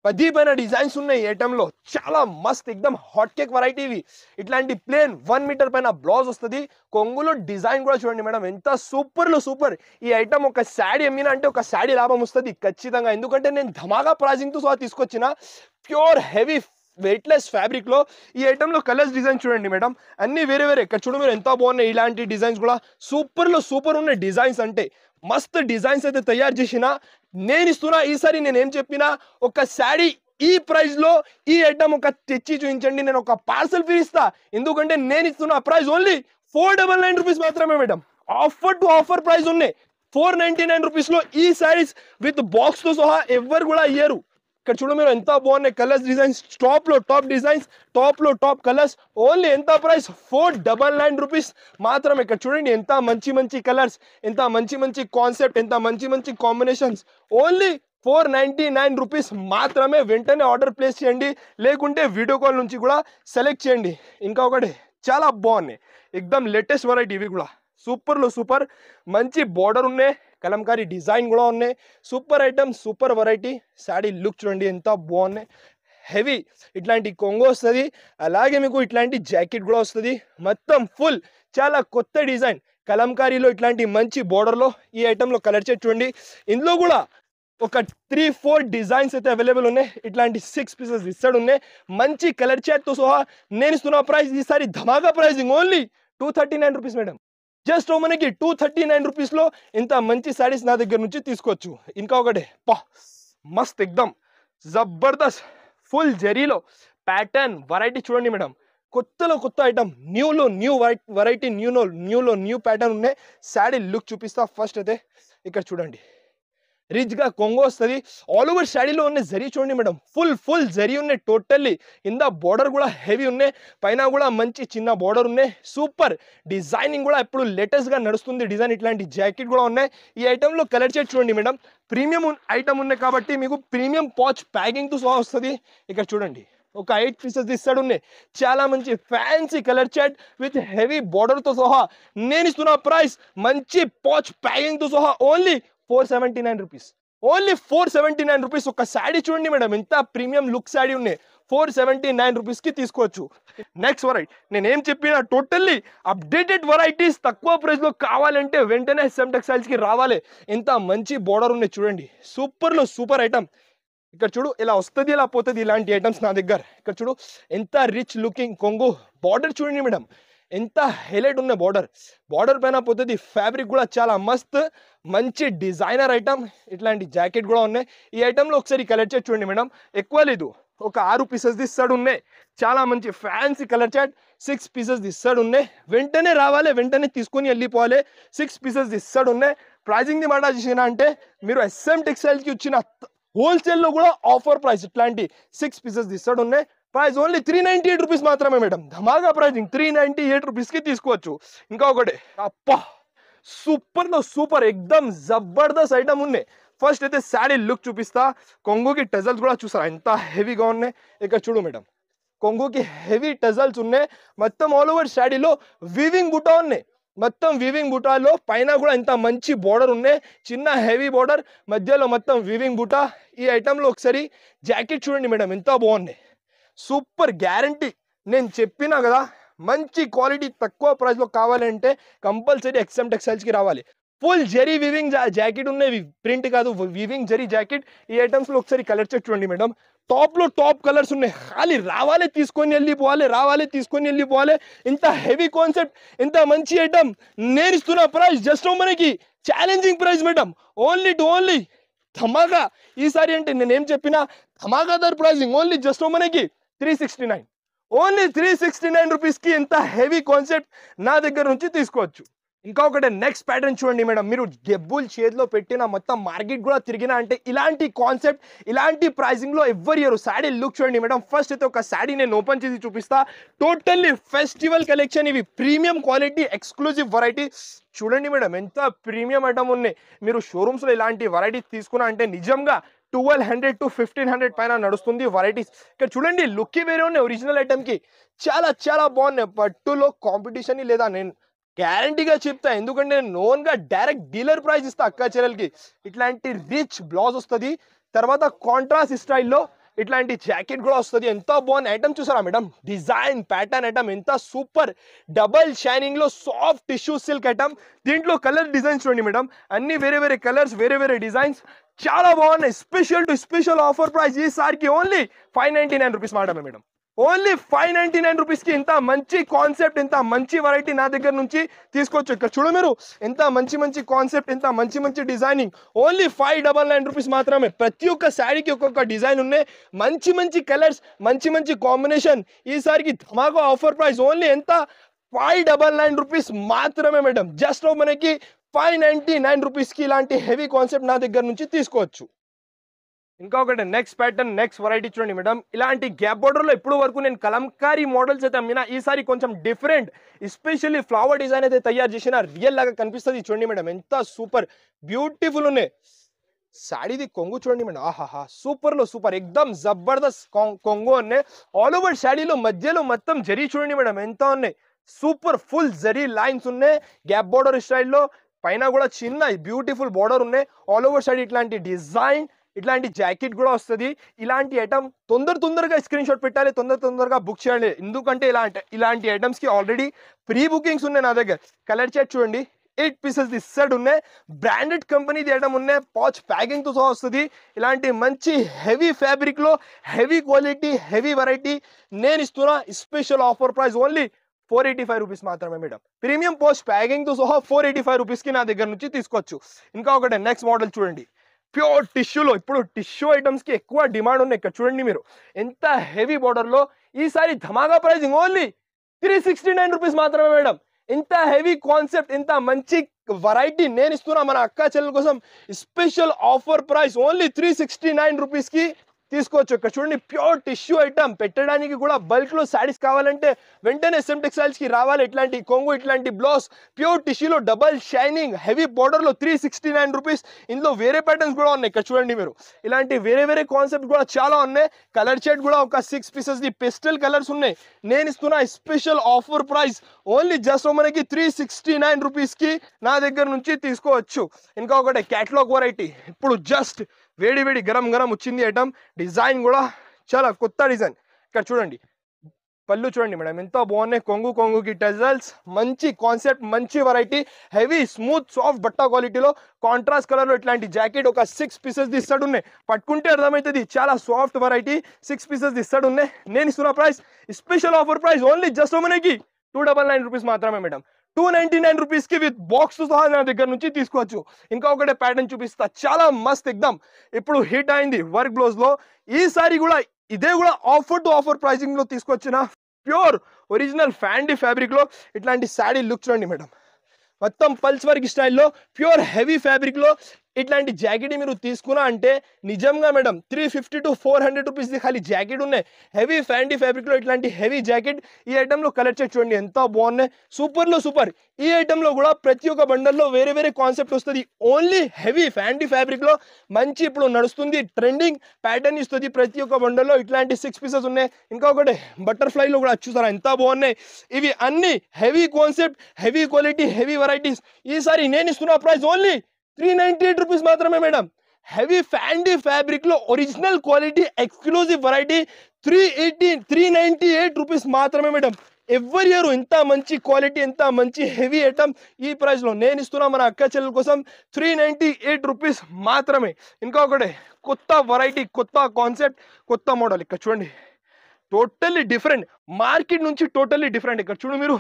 10 పైన డిజైన్స్ ఉన్నాయి. ఈ ఐటమ్ లో చాలా మస్త్ ఎక్దమ్ హాట్ కేక్ వెరైటీ ఇవి. ఇట్లాంటి ప్లేన్ 1 మీటర్ పైన బ్లౌజ్ వస్తుంది. కొంగులో డిజైన్ కూడా చూడండి మేడం ఎంత సూపర్ లో సూపర్. ఈ ఐటమ్ ఒక శాడీ అమ్మినా అంటే ఒక శాడీ లాభం వస్తుంది ఖచ్చితంగా. ఎందుకంటే నేను ధమాగా ప్రైజింగ్ తో సహా తీసుకొచ్చిన ప్యూర్ హెవీ వెయిట్లెస్ ఫ్యాబ్రిక్ లో. ఈ ఐటమ్ లో కలర్స్ డిజైన్ చూడండి మేడం అన్ని వేరే వేరే. ఇక్కడ చూడు మీరు ఎంత బాగున్నాయి. ఇలాంటి డిజైన్స్ కూడా సూపర్ లో సూపర్ ఉన్నాయి. డిజైన్స్ అంటే మస్త్ డిజైన్స్ అయితే తయారు చేసిన నేను ఇస్తున్నా ఈసారి. నేను ఏం చెప్పినా ఒక శాడీ ఈ ప్రైస్ లో ఈ ఐటమ్ ఒక తెచ్చి చూపించండి, నేను ఒక పార్సల్ ఫ్రీ ఇస్తా. ఎందుకంటే నేను ఇస్తున్న ప్రైస్ ఓన్లీ 499 రూపీస్ మాత్రమే madam. Offer to offer price ఉన్నాయి. 499 రూపీస్ లో ఈ శారీస్ విత్ బాక్స్ తో సహా ఎవరు కూడా ఇయ్యరు. ఇక్కడ చూడు మీరు ఎంత బాగున్నాయి కలర్స్ డిజైన్స్. టాప్ లో టాప్ డిజైన్స్, టాప్ లో టాప్ కలర్స్. ఓన్లీ ఎంత ప్రైస్ 499 రూపీస్ మాత్రమే. ఇక్కడ చూడండి ఎంత మంచి మంచి కలర్స్, ఎంత మంచి మంచి కాన్సెప్ట్, ఎంత మంచి మంచి కాంబినేషన్స్. ఓన్లీ 499 రూపీస్ మాత్రమే. వెంటనే ఆర్డర్ ప్లేస్ చేయండి, లేకుంటే వీడియో కాల్ నుంచి కూడా సెలెక్ట్ చేయండి. ఇంకా ఒకటి చాలా బాగున్నాయి ఎక్దమ్ లేటెస్ట్ వెరైటీ. ఇవి కూడా సూపర్ లో సూపర్ మంచి బార్డర్ ఉన్నాయి. కలంకారీ డిజైన్ కూడా ఉన్నాయి. Super item, super variety. Sari look చూడండి ఎంత బాగున్నాయి. హెవీ ఇట్లాంటి కొంగు వస్తుంది. అలాగే మీకు ఇట్లాంటి జాకెట్ కూడా వస్తుంది. మొత్తం ఫుల్ చాలా కొత్త డిజైన్ కలంకారీలో ఇట్లాంటి మంచి బార్డర్లో. ఈ ఐటెంలో కలర్ షేడ్ చూడండి. ఇందులో కూడా ఒక 3-4 డిజైన్స్ అయితే అవైలబుల్ ఉన్నాయి. ఇట్లాంటి 6 పీసెస్ ఇస్తాడు ఉన్నాయి. మంచి కలర్ చాట్తో సహా నేను ఇస్తున్న ప్రైస్ ఈసారి ధమాకా pricing only 239 rupees madam. Just మనకి 239 రూపీస్లో ఇంత మంచి శారీస్ నా దగ్గర నుంచి తీసుకోవచ్చు. ఇంకా ఒకటి మస్త్ ఎక్దమ్ జబర్దస్త్ ఫుల్ జరీలో ప్యాటర్న్ వెరైటీ చూడండి మేడం. కొత్తలో కొత్త ఐటమ్, న్యూలో న్యూ వెరైటీ, న్యూలో న్యూ ప్యాటర్న్ ఉన్నాయి. శారీ లుక్ చూపిస్తా. ఫస్ట్ అయితే ఇక్కడ చూడండి, రిచ్గా కొంగో వస్తుంది. ఆల్ ఓవర్ శారీలో ఉన్న జరీ చూడండి మేడం, ఫుల్ జరీ ఉన్నాయి టోటల్లీ. కింద బార్డర్ కూడా హెవీ ఉన్నాయి, పైన కూడా మంచి చిన్న బార్డర్ ఉన్నాయి. సూపర్ డిజైనింగ్ కూడా ఇప్పుడు లేటెస్ట్గా నడుస్తుంది డిజైన్. ఇట్లాంటి జాకెట్ కూడా ఉన్నాయి. ఈ ఐటెంలో కలర్ చార్ట్ చూడండి మేడం, ప్రీమియం ఐటమ్ ఉన్నాయి కాబట్టి మీకు ప్రీమియం పాచ్ ప్యాకింగ్తో సహా వస్తుంది. ఇక్కడ చూడండి ఒక 8 పీసెస్ ఇస్తాడు ఉన్నాయి. చాలా మంచి fancy colour chart with heavy బార్డర్తో సహా నేను ఇస్తున్న ప్రైస్ మంచి పాచ్ ప్యాకింగ్తో సహా ఓన్లీ 479 రూపీస్. Only 479 rupees. ఒక శారీ చూడండి మేడం, ఎంత ప్రీమియం లుక్ శారీ ఉన్నాయి. 479 రూపీస్కి తీసుకోవచ్చు. నెక్స్ట్ వెరైటీ నేనేం చెప్పినా టోటల్లీ అప్డేటెడ్ వెరైటీస్ తక్కువ ప్రైస్లో కావాలంటే వెంటనే SM టెక్స్టైల్స్కి రావాలి. ఎంత మంచి బార్డర్ ఉన్నాయి చూడండి, సూపర్లో సూపర్ ఐటమ్. ఇక్కడ చూడు ఇలా వస్తుంది ఇలా పోతుంది ఇలాంటి ఐటమ్స్ నా దగ్గర. ఇక్కడ చూడు ఎంత రిచ్ లుకింగ్ కొంగు బార్డర్ చూడండి మేడం, ఎంత హైలైట్ ఉన్న బార్డర్ పైన పోతుంది. ఫ్యాబ్రిక్ కూడా చాలా మస్త్ మంచి డిజైనర్ ఐటమ్. ఇట్లాంటి జాకెట్ కూడా ఉన్నాయి. ఈ ఐటెంలో ఒకసారి కలర్ చార్ట్ చూడండి మేడం, ఎక్కువ లేదు, ఒక 6 పీసెస్ ఇస్తాడు ఉన్నాయి. చాలా మంచి ఫ్యాన్సీ కలర్ చార్ట్, 6 పీసెస్ ఇస్తాడు ఉన్నాయి. వెంటనే రావాలి, వెంటనే తీసుకొని వెళ్ళిపోవాలి. 6 పీసెస్ ఇస్తాడు ఉన్నాయి. ప్రైజింగ్ది మాట చేసిన అంటే మీరు SM టెక్స్టైల్స్కి వచ్చిన హోల్సేల్లో కూడా ఆఫర్ ప్రైస్ ఇట్లాంటి 6 పీసెస్ ఇస్తాడు ఉన్నాయి. ప్రైస్ ఓన్లీ 398 రూపీస్ మాత్రమే మేడం. ధమాగా ప్రైజింగ్ 398 రూపీస్కి తీసుకోవచ్చు. ఇంకా ఒకటి సూపర్లో సూపర్ ఎక్దమ్ జబర్దస్త్ ఐటమ్ ఉన్నాయి. ఫస్ట్ అయితే శారీ లుక్ చూపిస్తా. కొంగుకి టెజల్స్ కూడా చూసారా ఎంత హెవీగా ఉన్నాయి. ఇక్కడ చూడు మేడం, కొంగుకి హెవీ టెజల్స్ ఉన్నాయి. మొత్తం ఆల్ ఓవర్ శారీలో వీవింగ్ బుటా ఉన్నాయి. మొత్తం వీవింగ్ బుటాలో పైన కూడా ఇంత మంచి బార్డర్ ఉన్నాయి, చిన్న హెవీ బార్డర్, మధ్యలో మొత్తం వీవింగ్ బుటా. ఈ ఐటెంలో ఒకసారి జాకెట్ చూడండి మేడం, ఎంత బాగున్నాయి. Super guarantee. నేను చెప్పినా కదా, మంచి క్వాలిటీ తక్కువ ప్రైస్లో కావాలంటే కంపల్సరీ SM టెక్స్టైల్స్కి రావాలి. ఫుల్ జరీ వీవింగ్ జాకెట్ ఉన్నాయి, ప్రింట్ కాదు, వీవింగ్ జరీ జాకెట్. ఈ ఐటమ్స్లో ఒకసారి కలర్ చెక్ చూడండి మేడం, టాప్లో టాప్ కలర్స్ ఉన్నాయి. ఖాళీ రావాలి తీసుకొని వెళ్ళిపోవాలి. ఇంత హెవీ కాన్సెప్ట్, ఇంత మంచి ఐటమ్. నేను ఇస్తున్న ప్రైస్ జస్ట్ మనకి ఛాలెంజింగ్ ప్రైస్ మేడం, ఓన్లీ ధమాకా. ఈసారి అంటే నేనేం చెప్పినా ధమాకాదార్ ప్రైజింగ్. ఓన్లీ జస్ట్ మనకి 369. ఓన్లీ 369 రూపీస్కి ఇంత హెవీ కాన్సెప్ట్ నా దగ్గర నుంచి తీసుకోవచ్చు. ఇంకా ఒకటి నెక్స్ట్ ప్యాటర్న్ చూడండి మేడం, మీరు డబ్బులు చేతిలో పెట్టిన మొత్తం మార్కెట్ కూడా తిరిగినా అంటే ఇలాంటి కాన్సెప్ట్, ఇలాంటి ప్రైజింగ్లో ఎవ్వరు ఇయర్. శారీ లుక్ చూడండి మేడం. ఫస్ట్ అయితే ఒక శారీ నేను ఓపెన్ చేసి చూపిస్తా. Totally festival collection. ఇవి ప్రీమియం క్వాలిటీ ఎక్స్క్లూజివ్ వెరైటీ. చూడండి మేడం ఎంత ప్రీమియం ఐటమ్ ఉన్నాయి. మీరు షోరూమ్స్లో ఇలాంటి వెరైటీ తీసుకున్నా అంటే నిజంగా 1200 to 1500 పైన నడుస్తుంది వెరైటీస్. ఇక్కడ చూడండి లుక్ వేరే ఉన్నాయి ఒరిజినల్ ఐటమ్కి. చాలా బాగున్నాయి. పట్టులో కాంపిటీషన్ లేదా నేను గ్యారంటీగా చెప్తా, ఎందుకంటే నేను నోన్గా డైరెక్ట్ డీలర్ ప్రైస్ ఇస్తా అక్క చెల్లెలకి. ఇట్లాంటి రిచ్ బ్లౌజ్ వస్తుంది, తర్వాత కాంట్రాస్ట్ స్టైల్లో ఇట్లాంటి జాకెట్ కూడా వస్తుంది. ఎంత బాగుంది ఐటమ్ చూసారా మేడం, డిజైన్ ప్యాటర్న్ ఐటమ్ ఎంత సూపర్. డబల్ షైనింగ్లో సాఫ్ట్ టిష్యూ సిల్క్ ఐటమ్. దీంట్లో కలర్ డిజైన్స్ చూడండి మేడం, అన్ని వేరే కలర్స్, వేరే డిజైన్స్, చాలా బాగున్నాయి. స్పెషల్ ఆఫర్ ప్రైస్ ఈసారికి ఓన్లీ 599 రూపీస్ మాత్రమే మేడం. ఓన్లీ 599 రూపీస్కి ఇంత మంచి కాన్సెప్ట్, ఇంత మంచి వెరైటీ నా దగ్గర నుంచి తీసుకోవచ్చు. ఇక్కడ చూడు మీరు ఎంత మంచి కాన్సెప్ట్, ఎంత మంచి డిజైనింగ్. ఓన్లీ 599 రూపీస్ మాత్రమే. ప్రతి ఒక్క శారీకి ఒక్కొక్క డిజైన్ ఉన్నాయి, మంచి కలర్స్, మంచి కాంబినేషన్. ఈసారికి ధమాకా ఆఫర్ ప్రైస్ ఓన్లీ ఎంత 599 రూపీస్ మాత్రమే మేడం. జస్ట్ మనకి 599 రూపీస్కి ఇలాంటి హెవీ కాన్సెప్ట్ నా దగ్గర నుంచి తీసుకోవచ్చు. ఇంకా ఒకటి నెక్స్ట్ ప్యాటర్న్, నెక్స్ట్ వెరైటీ చూడండి మేడం. ఇలాంటి గ్యాప్ బార్డర్లో ఇప్పుడు వరకు నేను కలంకారీ మోడల్స్ అయితే అమ్మినా, ఈసారి కొంచెం డిఫరెంట్, ఎస్పెషల్లీ ఫ్లవర్ డిజైన్ అయితే తయారు చేసిన రియల్ లాగా కనిపిస్తుంది. చూడండి మేడం ఎంత సూపర్ బ్యూటిఫుల్ ఉన్నాయి. శారీది కొంగు చూడండి మేడం, ఆహాహా సూపర్లో సూపర్ ఎక్దమ్ జబర్దస్త్ కొంగు ఉన్నాయి. ఆల్ ఓవర్ శారీలో మధ్యలో మొత్తం జరీ చూడండి మేడం ఎంత ఉన్నాయి. సూపర్ ఫుల్ జరీ లైన్స్ ఉన్నాయి, గ్యాప్ బార్డర్ స్టైల్లో. పైన కూడా చిన్న బ్యూటిఫుల్ బార్డర్ ఉన్నాయి. ఆల్ ఓవర్ శారీ ఇట్లాంటి డిజైన్, ఇట్లాంటి జాకెట్ కూడా వస్తుంది. ఇలాంటి ఐటమ్ తొందరగా స్క్రీన్ షాట్ పెట్టాలి, తొందరగా బుక్ చేయాలి. ఎందుకంటే ఇలాంటి ఐటమ్స్కి ఆల్రెడీ ప్రీ బుకింగ్స్ ఉన్నాయి నా దగ్గర. కలర్ చార్ట్ చూడండి 8 పీసెస్ ది సెట్ ఉన్నాయి బ్రాండెడ్ కంపెనీ ఐటమ్ ఉన్నాయి పౌచ్ ప్యాకింగ్ తో సహా వస్తుంది ఇలాంటి మంచి హెవీ ఫ్యాబ్రిక్ లో హెవీ క్వాలిటీ హెవీ వెరైటీ నేను ఇస్తున్నా special offer price only 485 rupees మాత్రమే మేడం ప్రీమియం పోస్ట్ ప్యాకింగ్ తో సహా 485 రూపీస్ కి నా దగ్గర నుంచి తీసుకోవచ్చు ఇంకా ఒకటి నెక్స్ట్ మోడల్ చూడండి ప్యూర్ టిష్యూలో ఇప్పుడు టిష్యూ ఐటమ్స్ కి ఎక్కువ డిమాండ్ ఉన్నాయి ఇక్కడ చూడండి మీరు ఎంత హెవీ బార్డర్ లో ఈసారి ధమాకా ప్రైసింగ్ ఓన్లీ 369 రూపీస్ మాత్రమే మేడం ఇంత హెవీ కాన్సెప్ట్ ఇంత మంచి వెరైటీ నేను ఇస్తున్నా మన అక్క చెల్లెల కోసం special offer price only 369 rupees కి తీసుకోవచ్చు ఇక్కడ చూడండి ప్యూర్ టిష్యూ ఐటమ్ పెట్టడానికి కూడా బల్క్ లో శారీస్ కావాలంటే వెంటనే SM టెక్స్టైల్స్ కి రావాలి ఇట్లాంటి కొంగు ఇట్లాంటి బ్లౌజ్ ప్యూర్ టిష్యూలో డబల్ షైనింగ్ హెవీ బార్డర్ లో 369 రూపీస్ ఇందులో వేరే ప్యాటర్న్స్ కూడా ఉన్నాయి ఇక్కడ చూడండి మీరు ఇలాంటి వేరే కాన్సెప్ట్ కూడా చాలా ఉన్నాయి కలర్ షేడ్ కూడా ఒక 6 పీసెస్ ది పెస్టల్ కలర్స్ ఉన్నాయి నేను ఇస్తున్నా special offer price only just మనకి 369 రూపీస్ కి నా దగ్గర నుంచి తీసుకోవచ్చు ఇంకా ఒకటి క్యాటలాగ్ వెరైటీ ఇప్పుడు జస్ట్ వేడి గరం వచ్చింది ఐటమ్ డిజైన్ కూడా చాలా కొత్త డిజైన్ ఇక్కడ చూడండి పళ్ళు చూడండి మేడం ఎంత బాగున్నాయి కొంగుకి టెజల్స్ మంచి కాన్సెప్ట్ మంచి వెరైటీ హెవీ స్మూత్ సాఫ్ట్ బట్ట క్వాలిటీలో కాంట్రాస్ట్ కలర్ లో ఇట్లాంటి జాకెట్ ఒక 6 పీసెస్ ఇస్తాడు ఉన్నాయి పట్టుకుంటే అర్థమవుతుంది చాలా సాఫ్ట్ వెరైటీ 6 పీసెస్ ఇస్తాడు ఉన్నాయి నేను ఇస్తున్న price special offer price only just మనకి 299 రూపీస్ మాత్రమే మేడం 299 రూపీస్ కి విత్ బాక్స్ తో సహా నా దగ్గర నుంచి తీసుకోవచ్చు ఇంకా ఒకటే ప్యాటర్న్ చూపిస్తా చాలా మస్త్ ఎగ్దమ్ ఇప్పుడు హిట్ అయింది వర్క్ బ్లౌజ్ లో ఈసారి కూడా ఇదే కూడా ఆఫర్ టు ఆఫర్ ప్రైసింగ్ లో తీసుకొచ్చిన ప్యూర్ ఒరిజినల్ ఫ్యాండీ ఫ్యాబ్రిక్ లో ఇట్లాంటి శారీ లుక్ చూడండి మేడం మొత్తం పల్స్ వర్క్ స్టైల్లో ప్యూర్ హెవీ ఫ్యాబ్రిక్ లో ఇట్లాంటి జాకెట్ మీరు తీసుకున్నా అంటే నిజంగా మేడం 350 to 400 రూపీస్ ది ఖాళీ జాకెట్ ఉన్నాయి హెవీ ఫ్యాండీ ఫ్యాబ్రిక్ లో ఇట్లాంటి హెవీ జాకెట్ ఈ ఐటమ్ లో కలర్ చార్ట్ చూడండి ఎంత బాగున్నాయి సూపర్ లో సూపర్ ఈ ఐటమ్ లో కూడా ప్రతి ఒక్క బండల్లో వేరే కాన్సెప్ట్ వస్తుంది ఓన్లీ హెవీ ఫ్యాండీ ఫ్యాబ్రిక్ లో మంచి ఇప్పుడు నడుస్తుంది ట్రెండింగ్ ప్యాటర్న్ ఇస్తుంది ప్రతి ఒక్క బండల్లో ఇట్లాంటి 6 పీసెస్ ఉన్నాయి ఇంకా ఒకటి బటర్ఫ్లై లో కూడా చూసారా ఎంత బాగున్నాయి ఇవి అన్ని heavy concept heavy quality heavy varieties ఈసారి నేను ఇస్తున్న ప్రైస్ ఓన్లీ 398 రూపీస్ మాత్రమే మేడం హెవీ ఫ్యాండీ ఫ్యాబ్రిక్ లో original quality exclusive variety 398 rupees మాత్రమే మేడం ఎవరి ఇయర్ ఇంత మంచి క్వాలిటీ ఎంత మంచి హెవీ ఐటమ్ ఈ ప్రైస్ లో నేను ఇస్తున్నా మన అక్క చెల్లెల కోసం 398 రూపీస్ మాత్రమే ఇంకా ఒకటి కొత్త వెరైటీ కొత్త కాన్సెప్ట్ కొత్త మోడల్ ఇక్కడ చూడండి టోటల్లీ డిఫరెంట్ మార్కెట్ నుంచి టోటల్లీ డిఫరెంట్ ఇక్కడ చూడు మీరు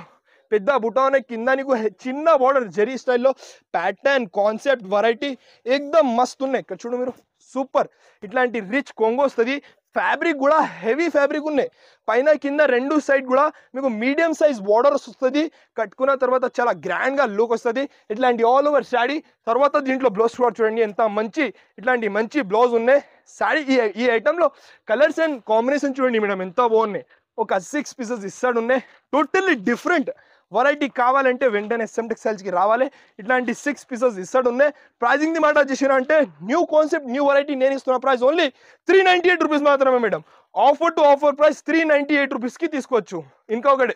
పెద్ద బుటానే కింద నీకు చిన్న బార్డర్ జరీ స్టైల్లో ప్యాటర్న్ కాన్సెప్ట్ వెరైటీ ఎక్దమ్ మస్త్ ఉన్నాయి ఇక్కడ చూడు మీరు సూపర్ ఇట్లాంటి రిచ్ కొంగు వస్తుంది ఫ్యాబ్రిక్ కూడా హెవీ ఫ్యాబ్రిక్ ఉన్నాయి పైన కింద రెండు సైడ్ కూడా మీకు మీడియం సైజ్ బార్డర్స్ వస్తుంది కట్టుకున్న తర్వాత చాలా గ్రాండ్ గా లుక్ వస్తుంది ఇట్లాంటి ఆల్ ఓవర్ శారీ తర్వాత దీంట్లో బ్లౌజ్ కూడా చూడండి ఎంత మంచి ఇట్లాంటి మంచి బ్లౌజ్ ఉన్నాయి శారీ ఈ ఐటమ్ లో కలర్స్ అండ్ కాంబినేషన్ చూడండి మేడం ఎంత బాగున్నాయి ఒక 6 పీసెస్ ఇస్తాడు ఉన్నాయి టోటల్లీ డిఫరెంట్ వెరైటీ కావాలంటే వెంటనే SM టెక్స్టైల్స్ కి రావాలి ఇట్లాంటి 6 పీసెస్ ఇస్తాడు ఉన్నాయి ప్రైజింగ్ ది మాట చేసినా అంటే న్యూ కాన్సెప్ట్ న్యూ వెరైటీ నేను ఇస్తున్న ప్రైస్ ఓన్లీ 398 రూపీస్ మాత్రమే madam offer to offer price 398 rupees కి తీసుకోవచ్చు ఇంకా ఒకటి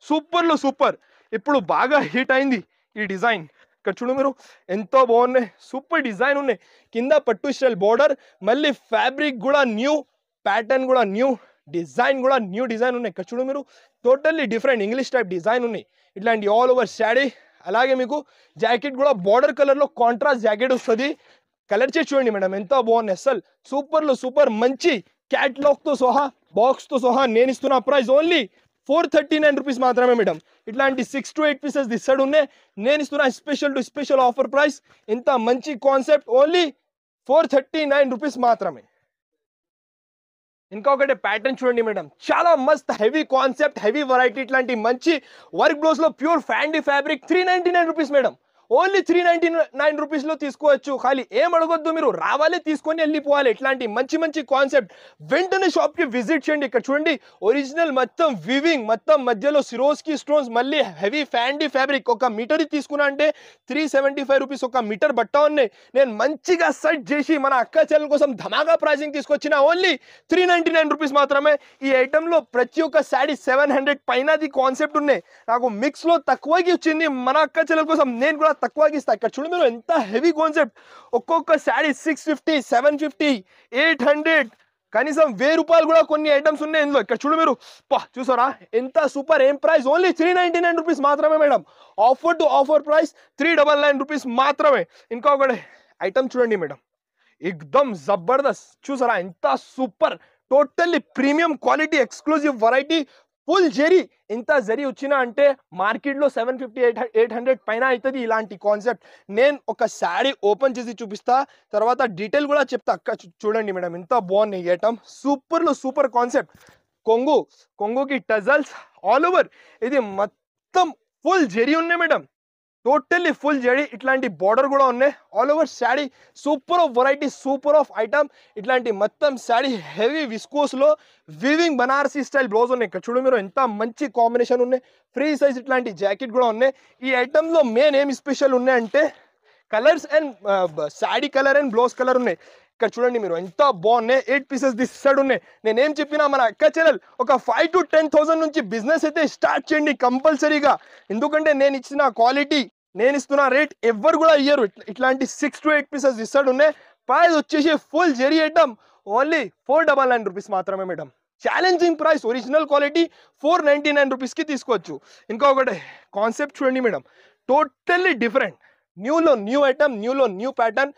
సూపర్ లో సూపర్ ఇప్పుడు బాగా హిట్ అయింది ఈ డిజైన్ ఇక్కడ చూడు మీరు ఎంతో బాగున్నాయి సూపర్ డిజైన్ ఉన్నాయి కింద పట్టు స్టైల్ బార్డర్ మళ్ళీ ఫ్యాబ్రిక్ కూడా న్యూ ప్యాటర్న్ కూడా న్యూ డిజైన్ కూడా న్యూ డిజైన్ ఉన్నాయి ఇక్కడ చూడు మీరు totally different English type design ఉన్నాయి ఇట్లాంటి ఆల్ ఓవర్ శారీ అలాగే మీకు జాకెట్ కూడా బార్డర్ కలర్ లో కాంట్రాస్ట్ జాకెట్ వస్తుంది కలర్ చేసి చూడండి మేడం ఎంత బాగుంది అసలు సూపర్ లో సూపర్ మంచి క్యాట్లాగ్ తో సహా బాక్స్ తో సహా నేను ఇస్తున్న ప్రైస్ ఓన్లీ 439 రూపీస్ మాత్రమే మేడం ఇట్లాంటి 6 to 8 పీసెస్ ఇస్తాడు ఉన్నాయి నేను ఇస్తున్న స్పెషల్ ఆఫర్ ప్రైస్ ఇంత మంచి కాన్సెప్ట్ ఓన్లీ 439 రూపీస్ మాత్రమే ఇంకొకటి ప్యాటర్న్ చూడండి మేడం చాలా మస్త్ హెవీ కాన్సెప్ట్ హెవీ వెరైటీ ఇట్లాంటి మంచి వర్క్ బ్లౌజ్ లో ప్యూర్ ఫ్యాండీ fabric 399 rupees madam only 399 rupees లో తీసుకోవచ్చు ఖాళీ ఏం అడగొద్దు మీరు రావాలి తీసుకొని వెళ్ళిపోవాలి ఇట్లాంటి మంచి కాన్సెప్ట్ వెంటనే షాప్ కి విజిట్ చేయండి ఇక్కడ చూడండి ఒరిజినల్ మొత్తం వివింగ్ మొత్తం మధ్యలో సిరోస్కి స్టోన్స్ మళ్ళీ హెవీ ఫ్యాండీ ఫ్యాబ్రిక్ ఒక మీటర్ తీసుకున్నా అంటే 375 రూపీస్ ఒక మీటర్ బట్ట ఉన్నాయి నేను మంచిగా సెట్ చేసి మన అక్క చెల్లెల కోసం ధమాకా ప్రైసింగ్ తీసుకొచ్చిన ఓన్లీ 399 రూపీస్ మాత్రమే ఈ ఐటమ్ లో ప్రతి ఒక్క శారీ 700 పైనది కాన్సెప్ట్ ఉన్నాయి నాకు మిక్స్ లో తక్కువకి వచ్చింది మన అక్క చెల్లెల కోసం నేను కూడా తక్కువకి ఇస్తా ఇక్కడ చూడండి మీరు ఎంత హెవీ కాన్సెప్ట్ ఒక్కొక్క శారీ 650 750 800 కనీసం 1000 రూపాయలు కూడా కొన్ని ఐటమ్స్ ఉన్నాయి ఇందులో. ఇక్కడ చూడు మీరు, చూసారా ఎంత సూపర్. ఏం ప్రైస్? ఓన్లీ 399 రూపీస్ మాత్రమే madam. Offer to offer price 399 rupees మాత్రమే. ఇంకా ఒకటి ఐటమ్ చూడండి మేడం, ఎక్దమ్ జబర్దస్త్. చూసారా ఎంత super, totally premium quality, exclusive variety, full జెరీ. ఇంత జరీ వచ్చినా అంటే మార్కెట్లో 750-800 పైన అవుతుంది ఇలాంటి కాన్సెప్ట్. నేను ఒక శారీ ఓపెన్ చేసి చూపిస్తా, తర్వాత డీటెయిల్ కూడా చెప్తా. అక్క చూడండి మేడం ఎంత బాగున్నాయి ఈ ఐటమ్. సూపర్లో సూపర్ కాన్సెప్ట్. కొంగుకి టజల్స్ ఆల్ ఓవర్, ఇది మొత్తం ఫుల్ జెరీ ఉన్నాయి మేడం, టోటల్లీ ఫుల్ జెరీ. ఇట్లాంటి బార్డర్ కూడా ఉన్నాయి all over sari. Super of variety, super of item. ఇట్లాంటి మొత్తం శారీ హెవీ విస్కోస్లో వివింగ్ బనారసీ స్టైల్ బ్లౌజ్ ఉన్నాయి. ఇక్కడ చూడు మీరు ఎంత మంచి కాంబినేషన్ ఉన్నాయి. ఫ్రీ సైజ్ ఇట్లాంటి జాకెట్ కూడా ఉన్నాయి. ఈ ఐటమ్లో మెయిన్ ఏమి స్పెషల్ ఉన్నాయంటే colours and sari colour and blouse colour ఉన్నాయి. ఇక్కడ చూడండి మీరు ఎంత బాగున్నాయి. 8 పీసెస్ దిస్ సైడ్ ఉన్నాయి. నేనేం చెప్పినా మన అక్క చెల్లెలు ఒక 5,000 to 10,000 నుంచి బిజినెస్ అయితే స్టార్ట్ చేయండి కంపల్సరీగా. ఎందుకంటే నేను ఇచ్చిన క్వాలిటీ, నేను ఇస్తున్న రేట్ ఎవ్వరు కూడా ఇయ్యరు. ఇట్లాంటి 6 to 8 పీసెస్ దిస్ సైడ్ ఉన్నాయి. ప్రైస్ వచ్చేసి ఫుల్ జెరీ ఐటమ్ ఓన్లీ 499 రూపీస్ మాత్రమే madam. Challenging price, original quality 499 రూపీస్కి తీసుకోవచ్చు. ఇంకొకటి కాన్సెప్ట్ చూడండి మేడం, టోటల్లీ డిఫరెంట్. న్యూలో న్యూ ఐటమ్, న్యూలో న్యూ ప్యాటర్న్,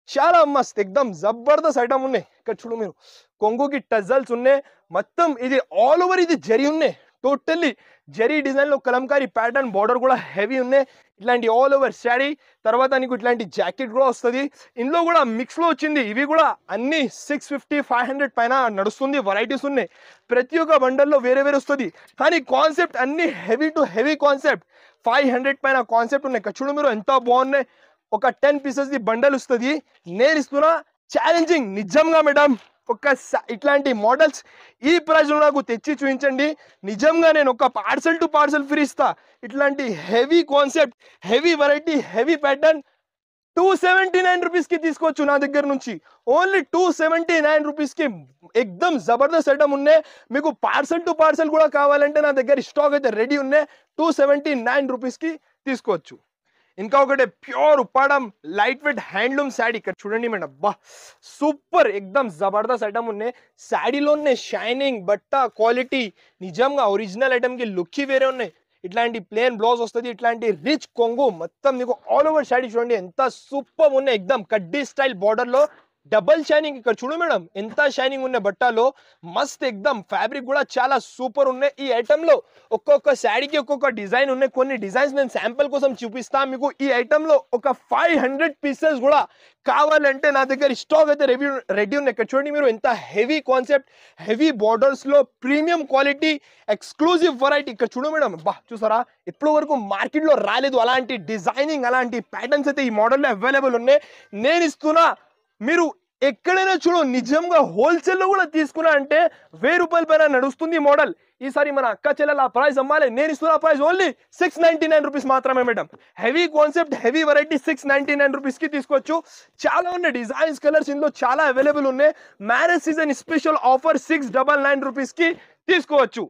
చాలా మస్త్ ఎక్దమ్ జబర్దస్త్ ఐటమ్ ఉన్నాయి. ఇక్కడ చూడు మీరు, కొంగుకి టజల్స్ ఉన్నాయి. మొత్తం ఇది ఆల్ ఓవర్ ఇది జరీ ఉన్నాయి. టోటల్లీ జరీ డిజైన్లో కలంకారీ ప్యాటర్న్, బార్డర్ కూడా హెవీ ఉన్నాయి. ఇట్లాంటి ఆల్ ఓవర్ శారీ, తర్వాత నీకు ఇట్లాంటి జాకెట్ కూడా వస్తుంది. ఇందులో కూడా మిక్స్లో వచ్చింది. ఇవి కూడా అన్ని 650-500 పైన నడుస్తుంది. వెరైటీస్ ఉన్నాయి. ప్రతి ఒక్క బండల్లో వేరే వేరే వస్తుంది. కానీ కాన్సెప్ట్ అన్ని హెవీ టు హెవీ కాన్సెప్ట్, 500 పైన కాన్సెప్ట్ ఉన్నాయి. ఇక్కడ చూడు మీరు ఎంత బాగున్నాయి. ఒక 10 పీసెస్ ది బండల్ వస్తుంది. నేను ఇస్తున్నా ఛాలెంజింగ్ నిజంగా మేడం. ఒక ఇట్లాంటి మోడల్స్ ఈ ప్రైస్లో నాకు తెచ్చి చూపించండి. నిజంగా నేను ఒక పార్సల్ టు పార్సల్ ఫ్రీ ఇస్తా. ఇట్లాంటి heavy concept, heavy variety, heavy pattern 279 రూపీస్కి తీసుకోవచ్చు నా దగ్గర నుంచి. ఓన్లీ 279 రూపీస్కి ఎక్దమ్ జబర్దస్త్ ఐటమ్ ఉన్నాయి. మీకు పార్సల్ టు పార్సల్ కూడా కావాలంటే నా దగ్గర స్టాక్ అయితే రెడీ ఉన్నాయి. 279 రూపీస్కి తీసుకోవచ్చు. ఇంకా ఒకటి ప్యూర్ ఉప్పాడం లైట్ వెయిట్ హ్యాండ్లూమ్ శారీ. ఇక్కడ చూడండి మేడం, సూపర్ ఎక్దమ్ జబర్దస్త్ ఐటమ్ ఉన్నాయి. శారీలోనే షైనింగ్ బట్ట క్వాలిటీ, నిజంగా ఒరిజినల్ ఐటమ్కి లుక్ వేరే ఉన్నాయి. ఇట్లాంటి ప్లేన్ బ్లౌజ్ వస్తుంది, ఇట్లాంటి రిచ్ కొంగు, మొత్తం నీకు ఆల్ ఓవర్ శారీ చూడండి ఎంత సూపర్ ఉన్నాయి. ఎక్దమ్ కడ్డీ స్టైల్ బార్డర్లో డబల్ షైనింగ్. ఇక్కడ చూడు మేడం ఎంత షైనింగ్ ఉన్నాయి బట్టలో, మస్త్ ఎక్దమ్. ఫ్యాబ్రిక్ కూడా చాలా సూపర్ ఉన్నాయి. ఈ ఐటమ్లో ఒక్కొక్క శారీకి ఒక్కొక్క డిజైన్ ఉన్నాయి. కొన్ని డిజైన్స్ నేను శాంపుల్ కోసం చూపిస్తాను మీకు. ఈ ఐటమ్లో ఒక 500 పీసెస్ కూడా కావాలంటే నా దగ్గర స్టాక్ అయితే రెడీ ఉన్నాయి. ఇక్కడ చూడండి మీరు ఎంత హెవీ కాన్సెప్ట్, హెవీ బార్డర్స్లో ప్రీమియం క్వాలిటీ, ఎక్స్క్లూజివ్ వెరైటీ. ఇక్కడ చూడు మేడం, చూసారా ఇప్పటి వరకు మార్కెట్లో రాలేదు అలాంటి డిజైనింగ్, అలాంటి ప్యాటర్న్స్ అయితే ఈ మోడల్లో అవైలబుల్ ఉన్నాయి. నేను ఇస్తున్నా, మీరు ఎక్కడైనా చూడు నిజంగా హోల్సేల్లో కూడా తీసుకున్నా అంటే 1000 రూపాయల పైన నడుస్తుంది మోడల్. ఈసారి మన అక్క చెల్లెల ప్రైస్ అమ్మాలి. నేను ఇస్తున్న ప్రైస్ ఓన్లీ 699 రూపీస్ మాత్రమే madam. Heavy concept, heavy variety 699 రూపీస్కి తీసుకోవచ్చు. చాలా ఉన్నాయి డిజైన్స్, కలర్స్ ఇందులో చాలా అవైలబుల్ ఉన్నాయి. మ్యారేజ్ సీజన్ స్పెషల్ ఆఫర్ 699 రూపీస్కి తీసుకోవచ్చు.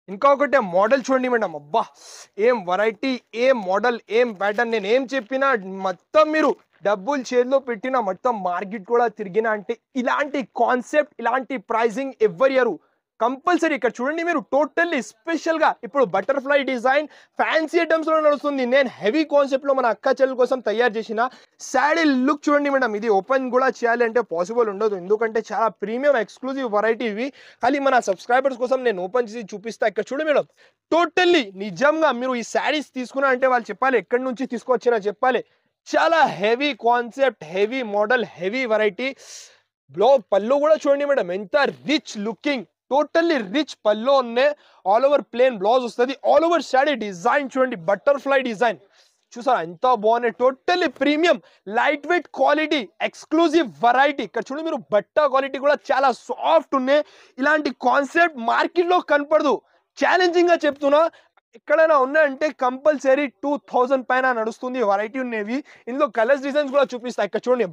ఇంకొకటి మోడల్ చూడండి మేడం, ఏం వెరైటీ, ఏం మోడల్, ఏం ప్యాటర్న్. నేను ఏం చెప్పినా మొత్తం మీరు డబ్బులు చేతిలో పెట్టిన మొత్తం మార్కెట్ కూడా తిరిగిన అంటే ఇలాంటి కాన్సెప్ట్, ఇలాంటి ప్రైజింగ్ ఎవ్వరు కంపల్సరీ. ఇక్కడ చూడండి మీరు టోటల్లీ స్పెషల్గా ఇప్పుడు బటర్ఫ్లై డిజైన్ ఫ్యాన్సీ ఐటమ్స్లో నడుస్తుంది. నేను హెవీ కాన్సెప్ట్లో మన అక్క చెల్లెల కోసం తయారు చేసిన శారీ లుక్ చూడండి మేడం. ఇది ఓపెన్ కూడా చేయాలి అంటే పాసిబుల్ ఉండదు, ఎందుకంటే చాలా ప్రీమియం ఎక్స్క్లూజివ్ వెరైటీ ఇవి. కానీ మన సబ్స్క్రైబర్స్ కోసం నేను ఓపెన్ చేసి చూపిస్తా. ఇక్కడ చూడండి మేడం, టోటల్లీ నిజంగా మీరు ఈ శారీస్ తీసుకున్నా అంటే వాళ్ళు చెప్పాలి ఎక్కడి నుంచి తీసుకొచ్చినా చెప్పాలి. చాలా heavy concept, heavy model, heavy variety. పళ్ళు కూడా చూడండి మేడం ఎంత రిచ్ లుకింగ్, టోటల్లీ రిచ్ పళ్ళు ఉన్నాయి. ఆల్ ఓవర్ ప్లేన్ బ్లౌజ్ వస్తుంది. ఆల్ ఓవర్ శారీ డిజైన్ చూడండి, బటర్ఫ్లై డిజైన్ చూసారా ఎంత బాగున్నాయి. Totally premium light weight quality, exclusive variety. ఇక్కడ చూడండి మీరు బట్ట క్వాలిటీ కూడా చాలా సాఫ్ట్ ఉన్నాయి. ఇలాంటి కాన్సెప్ట్ మార్కెట్లో కనపడదు. ఛాలెంజింగ్ గా చెప్తున్నా, ఎక్కడైనా ఉన్నాయంటే కంపల్సరీ 2000 పైన నడుస్తుంది. వెరైటీ ఉన్నవి. ఇందులో కలర్స్, డిజైన్స్ కూడా చూపిస్తా. ఇక్కడ చూడండి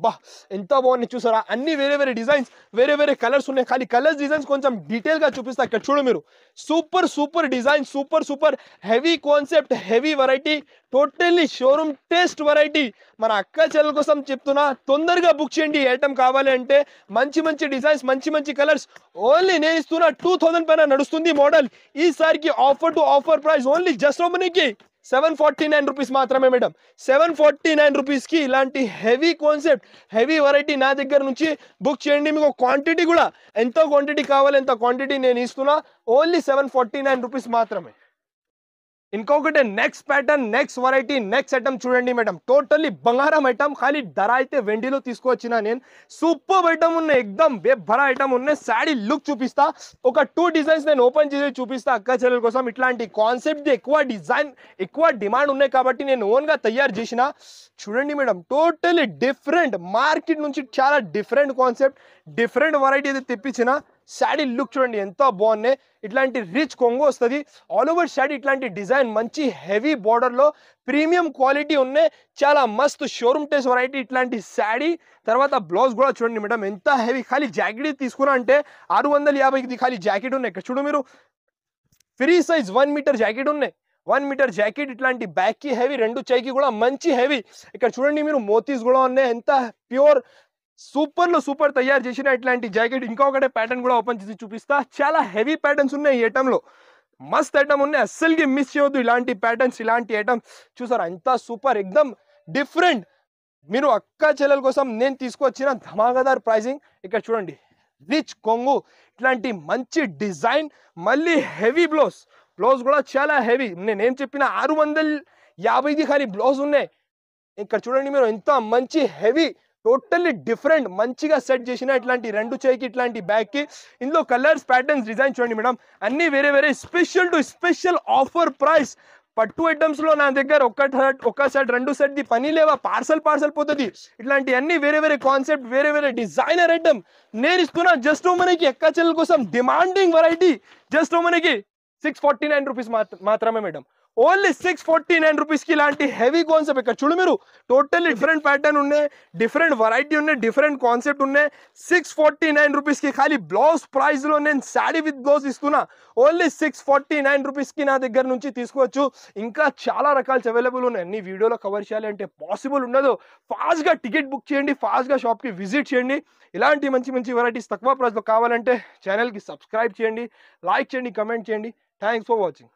ఎంత బాగున్నాయి చూసారా. అన్ని వేరే వేరే డిజైన్స్, వేరే వేరే కలర్స్ ఉన్నాయి. కానీ కలర్స్, డిజైన్స్ కొంచెం డీటెయిల్ గా చూపిస్తా. ఇక్కడ చూడు మీరు super super design, super super heavy concept, heavy variety, totally showroom taste variety మన అక్క చెల్లెల కోసం చెప్తున్నా. తొందరగా బుక్ చేయండి. ఈ ఐటమ్ కావాలి అంటే మంచి మంచి డిజైన్స్, మంచి మంచి కలర్స్. ఓన్లీ నేను ఇస్తున్నా 2000 పైన నడుస్తుంది మోడల్. ఈసారికి offer to offer price only just మనకి 749 రూపీస్ మాత్రమే మేడం. 749 రూపీస్కి ఇలాంటి హెవీ కాన్సెప్ట్, హెవీ వెరైటీ నా దగ్గర నుంచి బుక్ చేయండి. మీకు క్వాంటిటీ కూడా ఎంత క్వాంటిటీ కావాలి ఎంత క్వాంటిటీ నేను ఇస్తున్నా. ఓన్లీ 749 రూపీస్ మాత్రమే. ఇంకొకటి next pattern, next variety, next item చూడండి మేడం. టోటల్లీ బంగారం ఐటమ్. ఖాళీ ధర అయితే వెండిలో తీసుకొచ్చిన నేను. సూపర్ ఐటమ్ ఉన్నాయి, ఎక్దమ్ బేభరా ఐటమ్ ఉన్నాయి. శాడీ లుక్ చూపిస్తా. ఒక 2 డిజైన్స్ నేను ఓపెన్ చేసి చూపిస్తా అక్క చెల్లెల కోసం. ఇట్లాంటి కాన్సెప్ట్ ఎక్కువ డిజైన్, ఎక్కువ డిమాండ్ ఉన్నాయి కాబట్టి నేను ఓన్గా తయారు చేసిన. చూడండి మేడం, టోటల్లీ డిఫరెంట్, మార్కెట్ నుంచి చాలా డిఫరెంట్ కాన్సెప్ట్, డిఫరెంట్ వెరైటీ అయితే తెప్పించిన. శాడీ లుక్ చూడండి ఎంత బాగున్నాయి. ఇట్లాంటి రిచ్ కొంగు వస్తుంది. ఆల్ ఓవర్ శాడీ ఇట్లాంటి డిజైన్, మంచి హెవీ బార్డర్లో ప్రీమియం క్వాలిటీ ఉన్నాయి. చాలా మస్త్ షోరూమ్ టేస్ట్ వెరైటీ ఇట్లాంటి శాడీ. తర్వాత బ్లౌజ్ కూడా చూడండి మేడం ఎంత హెవీ. ఖాళీ జాకెట్ తీసుకున్నా అంటే 650కి ఖాళీ జాకెట్ ఉన్నాయి. ఇక్కడ చూడు మీరు, ఫ్రీ సైజ్ 1 మీటర్ జాకెట్ ఉన్నాయి. 1 మీటర్ జాకెట్ ఇట్లాంటి బ్యాక్ కి హెవీ, 2 చైకి కూడా మంచి హెవీ. ఇక్కడ చూడండి మీరు మోతీస్ కూడా ఉన్నాయి. ఎంత ప్యూర్, సూపర్ లో సూపర్ తయారు చేసిన ఇట్లాంటి జాకెట్. ఇంకొకటే ప్యాటర్న్ కూడా ఓపెన్ చేసి చూపిస్తా. చాలా హెవీ ప్యాటర్న్స్ ఉన్నాయి ఈ ఐటమ్ లో. మస్త్ ఐటమ్ ఉన్నాయి, అస్సలకి మిస్ చేయొద్దు. ఇలాంటి ప్యాటర్న్స్, ఇలాంటి ఐటమ్ చూసారా ఎంత సూపర్, ఎక్దమ్ డిఫరెంట్. మీరు అక్క చెల్లెల కోసం నేను తీసుకొచ్చిన ధమాకాదార్ ప్రైజింగ్. ఇక్కడ చూడండి రిచ్ కొంగు, ఇట్లాంటి మంచి డిజైన్, మళ్ళీ హెవీ బ్లౌజ్. బ్లౌజ్ కూడా చాలా హెవీ. నేనేం చెప్పిన 650ది ఖాళీ బ్లౌజ్ ఉన్నాయి. ఇక్కడ చూడండి మీరు ఎంత మంచి హెవీ, టోటల్లీ డిఫరెంట్, మంచిగా సెట్ చేసిన ఇట్లాంటి 2 చైకి, ఇట్లాంటి బ్యాగ్ కి. ఇందులో కలర్స్, ప్యాటర్న్స్, డిజైన్ చూడండి మేడం అన్ని వేరే వేరే. Special to special offer price. పట్టు ఐటమ్స్ లో నా దగ్గర ఒక సెట్ 2 సెట్ ది పని లేవా. పార్సల్ పోతుంది. ఇట్లాంటి అన్ని వేరే వేరే కాన్సెప్ట్, వేరే వేరే డిజైనర్ ఐటమ్ నేను ఇస్తున్నా. జస్ట్ మనకి అక్క చెల్లెల కోసం డిమాండింగ్ వెరైటీ. జస్ట్ మనకి 649 రూపీస్ మాత్రమే మేడం. ఓన్లీ 649 రూపీస్కి ఇలాంటి హెవీ కాన్సెప్ట్. ఇక్కడ చూడు మీరు, టోటల్లీ డిఫరెంట్ ప్యాటర్న్ ఉన్నాయి, డిఫరెంట్ వెరైటీ ఉన్నాయి, డిఫరెంట్ కాన్సెప్ట్ ఉన్నాయి. 649 రూపీస్కి ఖాళీ బ్లౌజ్ ప్రైస్లో నేను శాడీ విత్ బ్లౌజ్ ఇస్తున్నా. ఓన్లీ 649 రూపీస్కి నా దగ్గర నుంచి తీసుకోవచ్చు. ఇంకా చాలా రకాలు అవైలబుల్ ఉన్నాయి. అన్ని వీడియోలో కవర్ చేయాలి అంటే పాసిబుల్ ఉండదు. ఫాస్ట్గా టికెట్ బుక్ చేయండి, ఫాస్ట్గా షాప్కి విజిట్ చేయండి. ఇలాంటి మంచి మంచి వెరైటీస్ తక్కువ ప్రైస్లో కావాలంటే ఛానల్కి సబ్స్క్రైబ్ చేయండి, లైక్ చేయండి, కమెంట్ చేయండి. Thanks for watching.